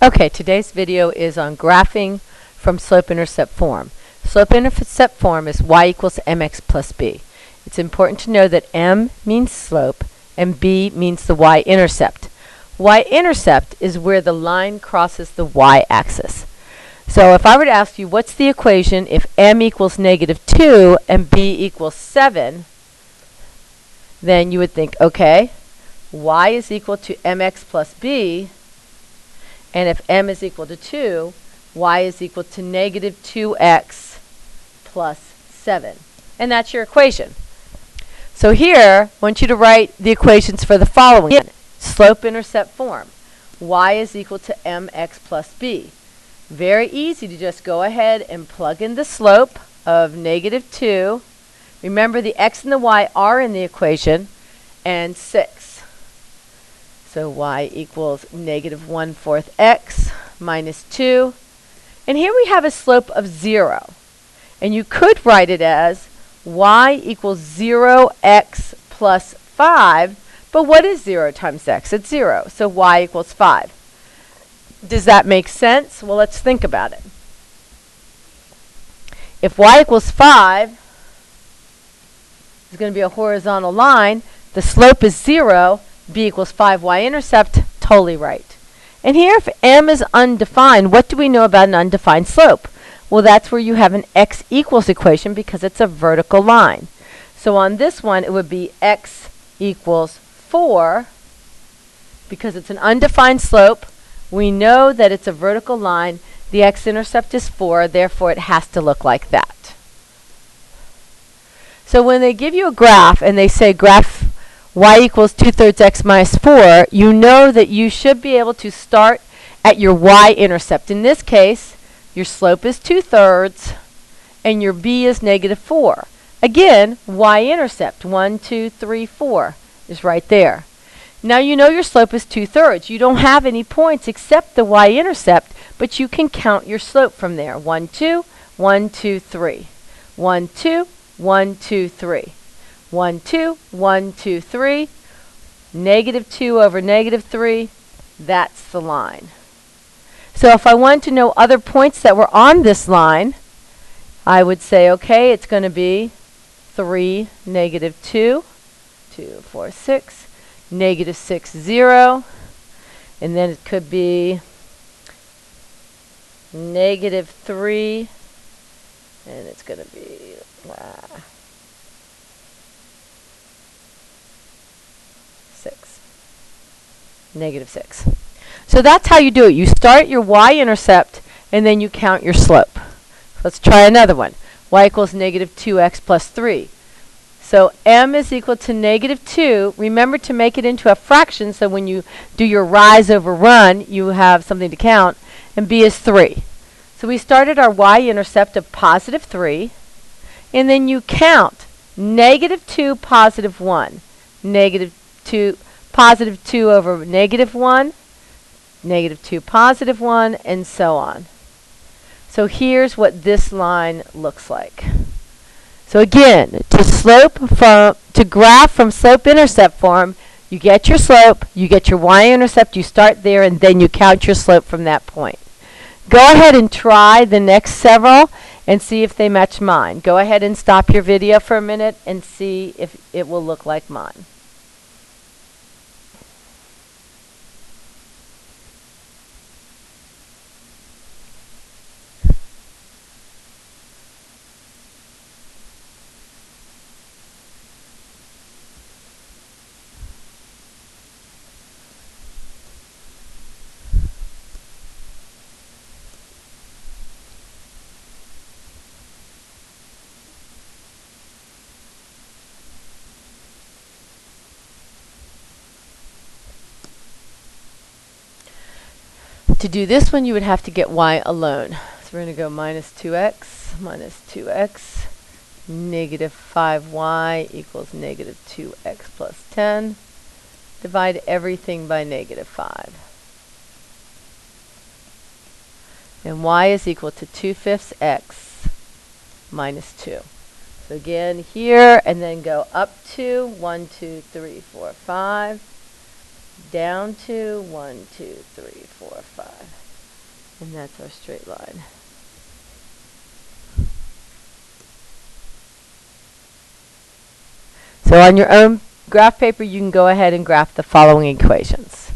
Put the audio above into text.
Okay, today's video is on graphing from slope-intercept form. Slope-intercept form is y equals mx plus b. It's important to know that m means slope and b means the y-intercept. Y-intercept is where the line crosses the y-axis. So if I were to ask you what's the equation if m equals -2 and b equals 7, then you would think, okay, y is equal to mx plus b, and if m is equal to 2, y is equal to -2x plus 7. And that's your equation. So here, I want you to write the equations for the following. Slope-intercept form. Y is equal to mx plus b. Very easy to just go ahead and plug in the slope of -2. Remember, the x and the y are in the equation, and 6. So y equals -1/4 x minus 2. And here we have a slope of 0. And you could write it as y equals 0x plus 5. But what is 0 times x? It's 0. So y equals 5. Does that make sense? Well, let's think about it. If y equals 5 is going to be a horizontal line, the slope is 0, b equals 5, y-intercept, totally right. And here, if m is undefined, what do we know about an undefined slope? Well, that's where you have an x equals equation because it's a vertical line. So on this one, it would be x equals 4. Because it's an undefined slope, we know that it's a vertical line. The x-intercept is 4, therefore it has to look like that. So when they give you a graph and they say graph y equals 2/3 x minus 4, you know that you should be able to start at your y-intercept. In this case, your slope is 2/3 and your b is -4. Again, y-intercept, 1, 2, 3, 4 is right there. Now you know your slope is 2/3. You don't have any points except the y-intercept, but you can count your slope from there. 1, 2, 1, 2, 3. 1, 2, 1, 2, 3. 1, 2, 1, 2, 3. -2 over -3. That's the line. So if I wanted to know other points that were on this line, I would say, okay, it's going to be 3, -2, 2, 4, 6, -6, 0. And then it could be -3, and it's going to be -6. So that's how you do it. You start your y-intercept and then you count your slope. Let's try another one. Y equals -2x plus 3. So m is equal to -2. Remember to make it into a fraction so when you do your rise over run, you have something to count. And b is 3. So we started our y-intercept of +3. And then you count -2, +1. -2, +2 over -1. -2, +1, and so on. So here's what this line looks like. So again, to graph from slope-intercept form, you get your slope, you get your y-intercept, you start there, and then you count your slope from that point. Go ahead and try the next several and see if they match mine. Go ahead and stop your video for a minute and see if it will look like mine. To do this one, you would have to get y alone. So we're going to go -2x, -5y equals -2x plus 10. Divide everything by -5. And y is equal to 2/5 x minus 2. So again, here, and then go up to 1, 2, 3, 4, 5. Down to 1, 2, 3, 4, 5. And that's our straight line. So on your own graph paper, you can go ahead and graph the following equations.